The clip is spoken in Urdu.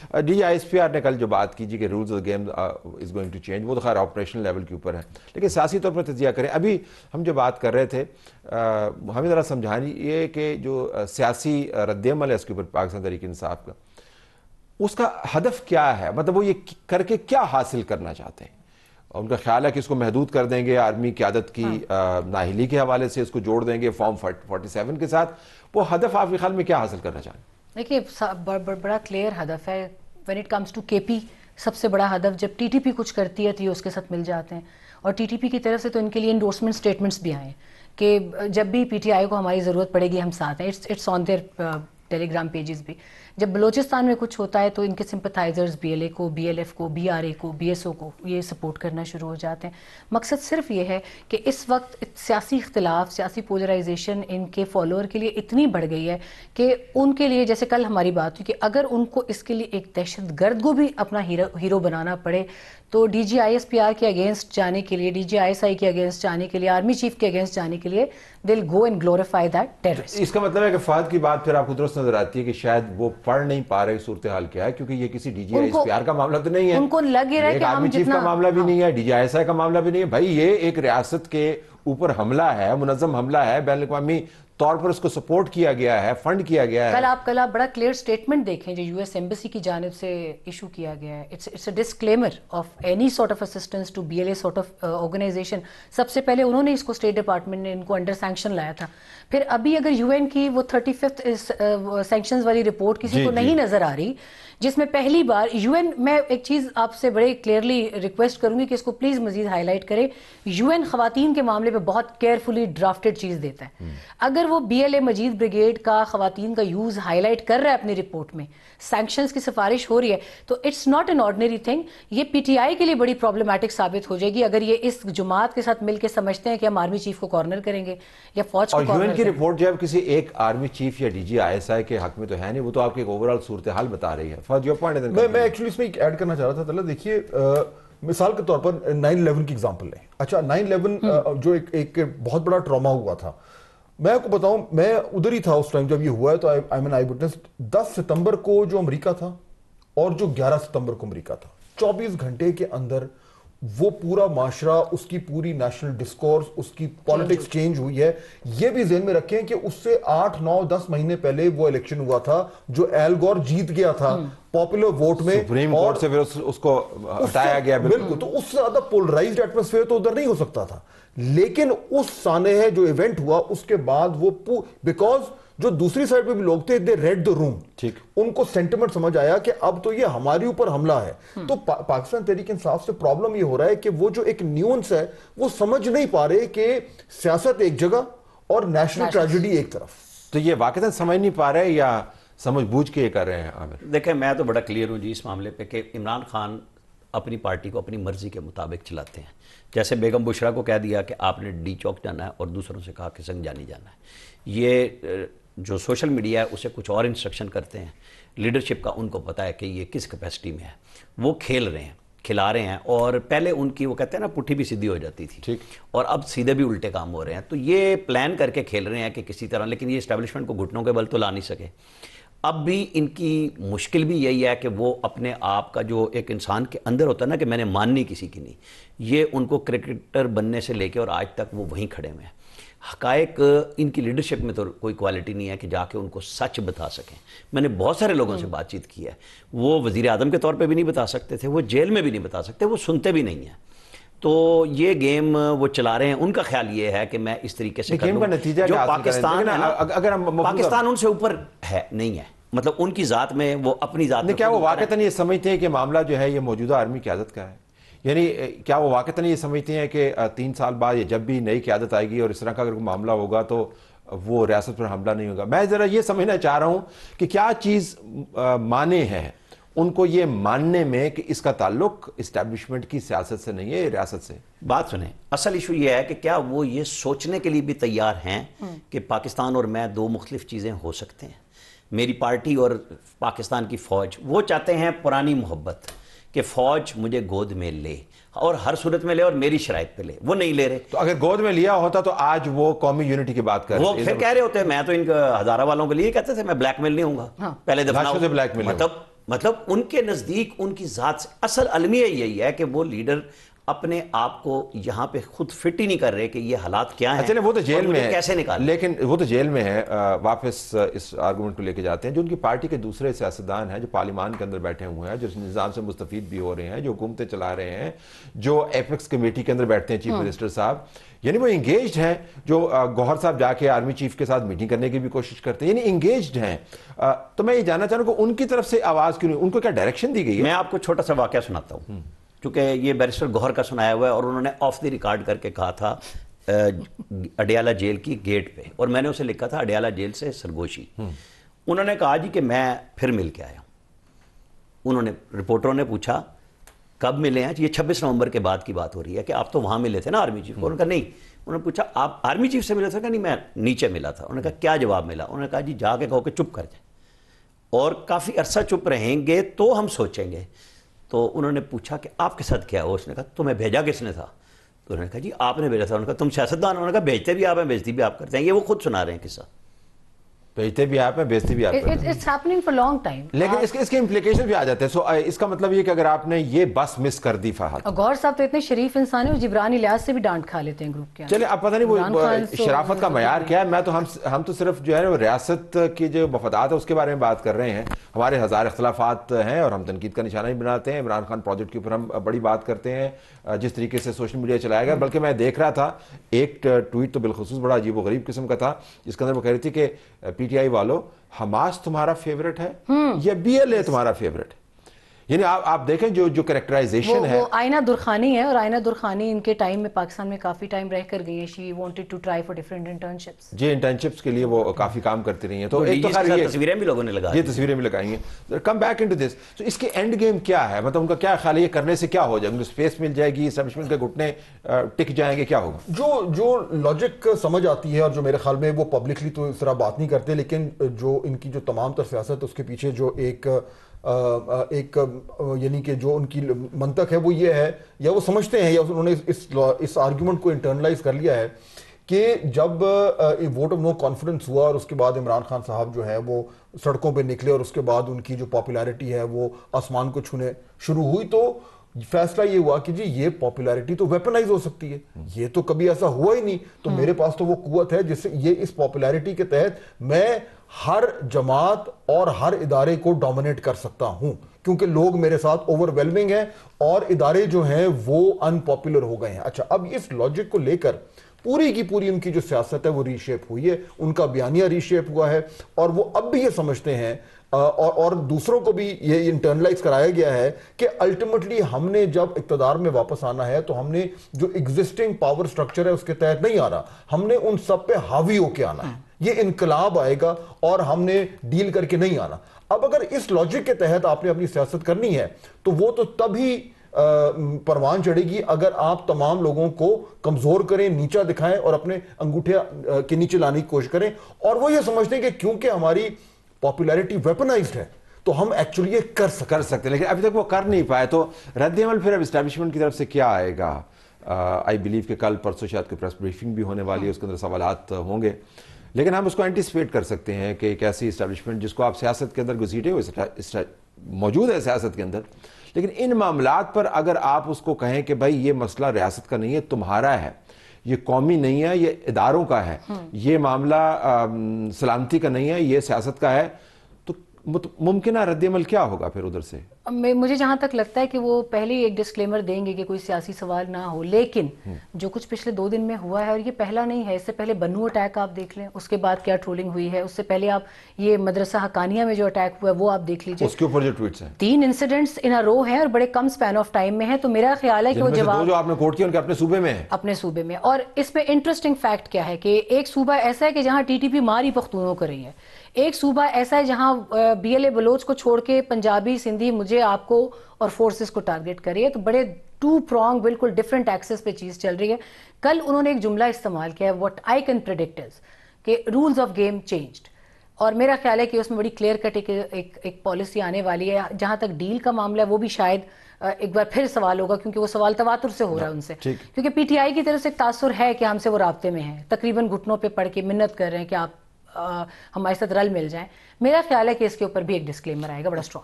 D I S P R نے کل جو بات کی جی کہ rules of game is going to change, وہ تو خیر آپریشنل لیول کے اوپر ہے، لیکن سیاسی طور پر تجزیہ کریں. ابھی ہم جو بات کر رہے تھے ہمیں ذرا سمجھانی یہ کہ جو سیاسی رد عمل ہے اس کے اوپر پاکستان تحریک انصاف کا، اس کا ہدف کیا ہے؟ مطلب وہ یہ کر کے کیا حاصل کرنا چاہتے ہیں؟ ان کا خیال ہے کہ اس کو محدود کر دیں گے، آرمی قیادت کی نااہلی کے حوالے سے اس کو جوڑ دیں گے فارم 47 کے ساتھ. وہ ہدف آپ کے خیال میں کیا حاصل کرنا چاہیں؟ دیکھیے بڑا کلیئر ہدف ہے. وین اٹ کمز ٹو کے پی، سب سے بڑا ہدف جب ٹی ٹی پی کچھ کرتی ہے تو یہ اس کے ساتھ مل جاتے ہیں، اور ٹی ٹی پی کی طرف سے تو ان کے لیے انڈورسمنٹ سٹیٹمنٹس بھی آئے ہیں کہ جب بھی پی ٹی آئی کو ہماری ضرورت پڑے گی ہم ساتھ ہیں. It's on their Telegram pages بھی. جب بلوچستان میں کچھ ہوتا ہے تو ان کے سمپتھائزرز بی ایل اے کو، بی ایل ایف کو، بی آر اے کو، بی ایس او کو یہ سپورٹ کرنا شروع ہو جاتے ہیں. مقصد صرف یہ ہے کہ اس وقت سیاسی اختلاف، سیاسی پولرائزیشن ان کے فالوور کے لیے اتنی بڑھ گئی ہے کہ ان کے لیے، جیسے کل ہماری بات ہوئی کہ اگر ان کو اس کے لیے ایک دہشت گرد کو بھی اپنا ہیرو بنانا پڑے تو D G I S P R کے اگینسٹ جانے کے لیے، D G I S I کے اگینسٹ جانے کے لیے، آرمی چیف کے اگینسٹ جانے کے لیے they'll go and glorify that terrorist. اس کا مطلب ہے کہ فہد کی بات پھر آپ کو درست نظر آتی ہے کہ شاید وہ پڑھ نہیں پا رہے صورتحال کیا ہے، کیونکہ یہ کسی D G I S P R کا معاملہ تو نہیں ہے، ان کو لگ ہی رہا ہے کہ آرمی چیف کا معاملہ بھی نہیں ہے، ڈی جی آئی ایس آئی کا معاملہ بھی نہیں ہے. بھائی یہ ایک ریاست کے اوپر حملہ ہے، منظم حملہ ہے، بین الاقوامی طور پر اس کو سپورٹ کیا گیا ہے، فنڈ کیا گیا ہے. کل آپ بڑا کلیئر سٹیٹمنٹ دیکھیں جو یو ایس ایمبیسی کی جانب سے ایشو کیا گیا ہے. It's a disclaimer of any sort of assistance to be L a sort of organization. سب سے پہلے انہوں نے اس کو اسٹیٹ ڈپارٹمنٹ نے ان کو انڈر سینکشن لایا تھا. پھر ابھی اگر یو این کی وہ 35th سینکشنز والی رپورٹ کسی کو نہیں نظر آ رہی، جس میں پہلی بار یو این، میں ایک چیز آپ سے بڑے کلیئرلی ریکویسٹ کروں گی کہ اس کو پلیز مزید ہائی لائٹ کریں، یو این خواتین کے معاملے پہ بہت کیئرفلی ڈرافٹڈ چیز دیتا ہے. اگر وہ B L A Majeed brigade کا خواتین کا یوز ہائی لائٹ کر رہا ہے اپنی رپورٹ میں، سینکشنز کی سفارش ہو رہی ہے، تو it's not an ordinary thing. یہ پی ٹی آئی کے لیے بڑی پرابلمٹک ثابت ہو جائے گی اگر یہ اس جماعت کے ساتھ مل کے سمجھتے ہیں کہ ہم آرمی چیف کو کارنر کریں گے یا فوج کو کارنر کریں گے. اور یو این کی رپورٹ جب کسی ایک آرمی چیف یا D G I S I کے حق میں تو ہے نہیں، وہ تو آپ کے ایک اوورآل صورتحال بتا رہی ہے. فوج یور پوائنٹ. میں ایکچولی اس میں ایک ایڈ کرنا چاہ رہا تھا. طلعت دیکھیے، مثال کے طور پر 9/11 کی ایگزامپل لیں. اچھا 9/11 جو ایک بہت بڑا ٹراما ہوا تھا، میں آپ کو بتاؤں میں ادھر ہی تھا اس ٹائم جب یہ ہوا ہے، تو آئی ایم آئی وٹنس. 10 ستمبر کو جو امریکہ تھا اور جو 11 ستمبر کو امریکہ تھا، 24 گھنٹے کے اندر وہ پورا معاشرہ، اس کی پوری نیشنل ڈسکورس، اس کی پالیٹکس چینج ہوئی ہے. یہ بھی ذہن میں رکھیں کہ اس سے 8 9 10 مہینے پہلے وہ الیکشن ہوا تھا جو ایل گور جیت گیا تھا پاپولر ووٹ میں، سپریم کورٹ سے پھر اس کو ہٹایا گیا. بالکل. تو اس سے زیادہ پولرائزڈ ایٹماسفیئر تو ادھر نہیں ہو سکتا تھا. لیکن اس سانحے جو ایونٹ ہوا اس کے بعد وہ بیکاز جو دوسری سائڈ پہ بھی لوگ تھے دے ریڈ دا روم، ٹھیک، ان کو سینٹیمنٹ سمجھ آیا کہ اب تو یہ ہمارے اوپر حملہ ہے. تو پاکستان تحریک انصاف سے پرابلم یہ ہو رہا ہے کہ وہ جو ایک نیونس ہے وہ سمجھ نہیں پا رہے کہ سیاست ایک جگہ اور نیشنل ٹریجڈی ایک طرف. تو یہ واقعتاً سمجھ نہیں پا رہے یا سمجھ بوجھ کے یہ کر رہے ہیں؟ عامر دیکھیں، میں تو بڑا کلیئر ہوں جی اس معاملے پہ کہ عمران خان اپنی پارٹی کو اپنی مرضی کے مطابق چلاتے ہیں. جیسے بیگم بشرا کو کہہ دیا کہ آپ نے ڈی چوک جانا ہے اور دوسروں سے کہا کہ سنگجانی جانا ہے. یہ جو سوشل میڈیا ہے اسے کچھ اور انسٹرکشن کرتے ہیں. لیڈرشپ کا ان کو پتہ ہے کہ یہ کس کیپیسٹی میں ہے، وہ کھیل رہے ہیں، کھلا رہے ہیں. اور پہلے ان کی وہ کہتے ہیں نا پٹھی بھی سیدھی ہو جاتی تھی، اور اب سیدھے بھی الٹے کام ہو رہے ہیں. تو یہ پلان کر کے کھیل رہے ہیں کہ کسی طرح، لیکن یہ اسٹیبلشمنٹ کو گھٹنوں کے بل تو لا نہیں سکے. اب بھی ان کی مشکل بھی یہی ہے کہ وہ اپنے آپ کا جو ایک انسان کے اندر ہوتا ہے نا کہ میں نے ماننی کسی کی نہیں، یہ ان کو کرکٹر بننے سے لے کے اور آج تک وہ وہیں کھڑے ہوئے ہیں. حقائق ان کی لیڈرشپ میں تو کوئی کوالٹی نہیں ہے کہ جا کے ان کو سچ بتا سکیں. میں نے بہت سارے لوگوں سے بات چیت کی ہے، وہ وزیر اعظم کے طور پہ بھی نہیں بتا سکتے تھے، وہ جیل میں بھی نہیں بتا سکتے، وہ سنتے بھی نہیں ہیں. تو یہ گیم وہ چلا رہے ہیں. ان کا خیال یہ ہے کہ میں اس طریقے سے گیم کا نتیجہ جو پاکستان ہے نا، پاکستان ان سے اوپر ہے نہیں ہے، مطلب ان کی ذات میں وہ اپنی ذات میں. کیا وہ واقعتاً یہ سمجھتے ہیں کہ معاملہ جو ہے یہ موجودہ آرمی قیادت کا ہے؟ یعنی کیا وہ واقعتاً یہ سمجھتے ہیں کہ 3 سال بعد جب بھی نئی قیادت آئے گی اور اس طرح کا اگر کوئی معاملہ ہوگا تو وہ ریاست پر حملہ نہیں ہوگا؟ میں ذرا یہ سمجھنا چاہ رہا ہوں کہ کیا چیز مانے ہے ان کو یہ ماننے میں کہ اس کا تعلق اسٹیبلشمنٹ کی سیاست سے نہیں ہے، ریاست سے؟ بات سنیں، اصل ایشو یہ ہے کہ کیا وہ یہ سوچنے کے لیے بھی تیار ہیں کہ پاکستان اور میں 2 مختلف چیزیں ہو سکتے ہیں. میری پارٹی اور پاکستان کی فوج، وہ چاہتے ہیں پرانی محبت کہ فوج مجھے گود میں لے اور ہر صورت میں لے اور میری شرائط پہ لے. وہ نہیں لے رہے. تو اگر گود میں لیا ہوتا تو آج وہ قومی یونٹی کی بات کر رہے، وہ پھر کہہ رہے ہوتے ہیں. میں تو ان ہزارہ والوں کے لیے کہتے تھے میں بلیک میل نہیں ہوں گا، پہلے دفعہ بلیک میل مطلب مطلب ان کے نزدیک ان کی ذات سے اصل المیہ یہی ہے کہ وہ لیڈر اپنے آپ کو یہاں پہ خود فٹ ہی نہیں کر رہے کہ یہ حالات کیا ہیں، چلیں وہ تو جیل میں ہے کیسے نکالیں، لیکن وہ تو جیل میں ہے. واپس اس آرگومنٹ کو لے کے جاتے ہیں جو ان کی پارٹی کے دوسرے سیاستدان ہیں جو پارلیمان کے اندر بیٹھے ہوئے ہیں، جو اس نظام سے مستفید بھی ہو رہے ہیں، جو حکومتیں چلا رہے ہیں، جو ایپیکس کمیٹی کے اندر بیٹھتے ہیں چیف منسٹر صاحب، یعنی وہ انگیجڈ ہیں. جو گوہر صاحب جا کے آرمی چیف کے ساتھ میٹنگ کرنے کی بھی کوشش کرتے ہیں، یعنی انگیجڈ ہیں. تو میں یہ جاننا چاہوں کہ ان کی طرف سے آواز کیوں نہیں، ان کو کیا ڈائریکشن دی گئی ہے؟ میں آپ کو چھوٹا سا واقعہ سناتا ہوں کیونکہ یہ بیرسٹر گوہر کا سنایا ہوا ہے اور انہوں نے آف دی ریکارڈ کر کے کہا تھا اڈیالہ جیل کی گیٹ پہ، اور میں نے اسے لکھا تھا اڈیالہ جیل سے سرگوشی. انہوں نے کہا جی کہ میں پھر مل کے آیا. انہوں نے رپورٹروں نے پوچھا کب ملے ہیں؟ یہ 26 نومبر کے بعد کی بات ہو رہی ہے کہ آپ تو وہاں ملے تھے نا آرمی چیف کو. انہوں نے کہا نہیں. انہوں نے پوچھا آپ آرمی چیف سے ملے تھے؟ کہ نہیں میں نیچے ملا تھا. انہوں نے کہا کیا جواب ملا؟ انہوں نے کہا جی جا کے کہو کہ چپ کر جائیں اور کافی عرصہ چپ رہیں گے تو ہم سوچیں گے. تو انہوں نے پوچھا کہ آپ کے ساتھ کیا ہوا؟ اس نے کہا تمہیں بھیجا کس نے تھا؟ تو انہوں نے کہا جی آپ نے بھیجا تھا. انہوں نے کہا تم سیاستدان؟ انہوں نے کہا بھیجتے بھی آپ ہیں بھیجتی بھی آپ کرتے ہیں. یہ وہ خود سنا رہے ہیں قصہ. بھیجتے بھی آپ ہیں بیچتے بھی آپ ہیں. It's happening for long time. لیکن اس کے امپلیکیشن بھی آ جاتے ہیں. سو اس کا مطلب یہ کہ اگر آپ نے یہ بس مس کر دی فہد. گوہر صاحب تو اتنے شریف انسان ہیں، جبرانی لحاظ سے بھی ڈانٹ کھا لیتے ہیں گروپ کے. چلے اب پتہ نہیں وہ شرافت کا معیار کیا ہے. میں تو ہم تو صرف جو ہے وہ ریاست کی جو مفادات ہے اس کے بارے میں بات کر رہے ہیں. ہمارے ہزار اختلافات ہیں اور ہم تنقید کا نشانہ نہیں بناتے ہیں. عمران خان پروجیکٹ کے اوپر ہم بڑی بات کرتے ہیں جس طریقے سے سوشل میڈیا چلایا گیا. بلکہ میں دیکھ رہا تھا ایک ٹویٹ تو بالخصوص بڑا عجیب و غریب قسم کا تھا جس کے اندر وہ کہہ رہی تھی کہ پی ٹی آئی والو حماس تمہارا فیورٹ ہے یا بی ایل اے تمہارا فیورٹ ہے. یعنی آپ دیکھیں جو کریکٹرائزیشن ہے. وہ آئینہ درخانی ہے اور آئینہ درخانی ان کے ٹائم میں پاکستان میں کافی ٹائم رہ کر گئی ہیں. She wanted to try for different internships. جی انٹرنشپس کے لیے وہ کافی کام کرتی رہی ہیں. تو ایک تو تصویریں بھی لوگوں نے لگائی. یہ تصویریں بھی لگائی ہیں. Come back into this. تو اس کے اینڈ گیم کیا ہے؟ مطلب ان کا کیا خیال ہے یہ کرنے سے کیا ہو جائے گا؟ اسپیس مل جائے گی، اسٹیبلشمنٹ کے گھٹنے ٹک جائیں گے، کیا ہوگا؟ جو لاجک سمجھ آتی ہے اور جو میرے خیال میں وہ پبلکلی تو اس طرح بات نہیں کرتے، لیکن جو ان کی جو تمام تر سیاست اس کے پیچھے جو ایک یعنی کہ جو ان کی منطق ہے وہ یہ ہے، یا وہ سمجھتے ہیں یا انہوں نے اس آرگیومنٹ کو انٹرنلائز کر لیا ہے کہ جب ووٹ آف نو کانفیڈنس ہوا اور اس کے بعد عمران خان صاحب جو ہے وہ سڑکوں پہ نکلے اور اس کے بعد ان کی جو پاپولیرٹی ہے وہ آسمان کو چھونے شروع ہوئی، تو فیصلہ یہ ہوا کہ جی یہ پاپولیرٹی تو ویپنائز ہو سکتی ہے. یہ تو کبھی ایسا ہوا ہی نہیں، تو میرے پاس تو وہ قوت ہے جس سے یہ اس پاپولیرٹی کے تحت میں ہر جماعت اور ہر ادارے کو ڈومینیٹ کر سکتا ہوں، کیونکہ لوگ میرے ساتھ اوور ویلمنگ ہیں اور ادارے جو ہیں وہ ان پاپولر ہو گئے ہیں. اچھا اب اس لاجک کو لے کر پوری کی پوری ان کی جو سیاست ہے وہ ری شیپ ہوئی ہے، ان کا بیانیہ ری شیپ ہوا ہے اور وہ اب بھی یہ سمجھتے ہیں اور دوسروں کو بھی یہ انٹرنلائز کرایا گیا ہے کہ الٹیمیٹلی ہم نے جب اقتدار میں واپس آنا ہے تو ہم نے جو ایگزسٹنگ پاور سٹرکچر ہے اس کے تحت نہیں آنا، ہم نے ان سب پہ حاوی ہو کے آنا ہے. یہ انقلاب آئے گا اور ہم نے ڈیل کر کے نہیں آنا. اب اگر اس لاجک کے تحت آپ نے اپنی سیاست کرنی ہے تو وہ تو تبھی پروان چڑھے گی اگر آپ تمام لوگوں کو کمزور کریں، نیچا دکھائیں اور اپنے انگوٹھے کے نیچے لانے کی کوشش کریں. اور وہ یہ سمجھتے ہیں کہ کیونکہ ہماری پاپولیرٹی ویپنائزڈ ہے تو ہم ایکچولی یہ کر سکتے ہیں، لیکن ابھی تک وہ کر نہیں پائے. تو رد عمل پھر اب اسٹیبلشمنٹ کی طرف سے کیا آئے گا؟ آئی بلیو کہ کل پرسوں شاید کوئی پریس بریفنگ بھی ہونے والی ہے، اس کے اندر سوالات ہوں گے، لیکن ہم اس کو اینٹیسپیٹ کر سکتے ہیں کہ ایک ایسی اسٹیبلشمنٹ جس کو آپ سیاست کے اندر گھسیٹے ہوئے موجود ہے سیاست کے اندر، لیکن ان معاملات پر اگر آپ اس کو کہیں کہ بھائی یہ مسئلہ ریاست کا نہیں ہے، تمہارا ہے، یہ قومی نہیں ہے، یہ اداروں کا ہے، یہ معاملہ سلامتی کا نہیں ہے، یہ سیاست کا ہے، تو ممکنہ رد عمل کیا ہوگا پھر ادھر سے؟ مجھے جہاں تک لگتا ہے کہ وہ پہلے ایک ڈسکلیمر دیں گے کہ کوئی سیاسی سوال نہ ہو، لیکن جو کچھ پچھلے 2 دن میں ہوا ہے اور یہ پہلا نہیں ہے، اس سے پہلے بنو اٹیک آپ دیکھ لیں، اس کے بعد کیا ٹرولنگ ہوئی ہے، اس سے پہلے آپ یہ مدرسہ حقانیہ میں جو اٹیک ہوا ہے وہ آپ دیکھ لیجئے، اس کے اوپر جو ٹویٹس ہیں 3 انسیڈنٹس ان رو ہیں اور بڑے کم سپین آف ٹائم میں ہیں. تو میرا خیال ہے کہ وہ جواب جو آپ نے کوٹ کیا ان کے اپنے صوبے میں ہیں، اپنے صوبے میں. اور اس پہ انٹرسٹنگ فیکٹ کیا ہے کہ ایک صوبہ ایسا ہے کہ جہاں ٹی ٹی پی ماری پختونوں کر رہی ہے، ایک صوبہ ایسا ہے جہاں بی ایل اے بلوچ کو چھوڑ کے پنجابی، سندھی، مجھے، آپ کو اور فورسز کو ٹارگٹ کر رہی ہے. تو بڑے 2 پرونگ بالکل ڈیفرنٹ ایکسس پہ چیز چل رہی ہے. کل انہوں نے ایک جملہ استعمال کیا ہے، what I can predict is کہ رولز آف گیم چینجڈ، اور میرا خیال ہے کہ اس میں بڑی کلیئر کٹ ایک پالیسی آنے والی ہے. جہاں تک ڈیل کا معاملہ ہے وہ بھی شاید ایک بار پھر سوال ہوگا، کیونکہ وہ سوال تواتر سے ہو رہا ہے ان سے، کیونکہ پی ٹی آئی کی طرف سے ایک تاثر ہے کہ ہم سے وہ رابطے میں ہیں، تقریباً گھٹنوں پہ پڑھ کے منت کر رہے ہیں کہ آپ ہمارے ساتھ رل مل جائیں. میرا خیال ہے کہ اس کے اوپر بھی ایک ڈسکلیمر آئے گا بڑا اسٹرانگ.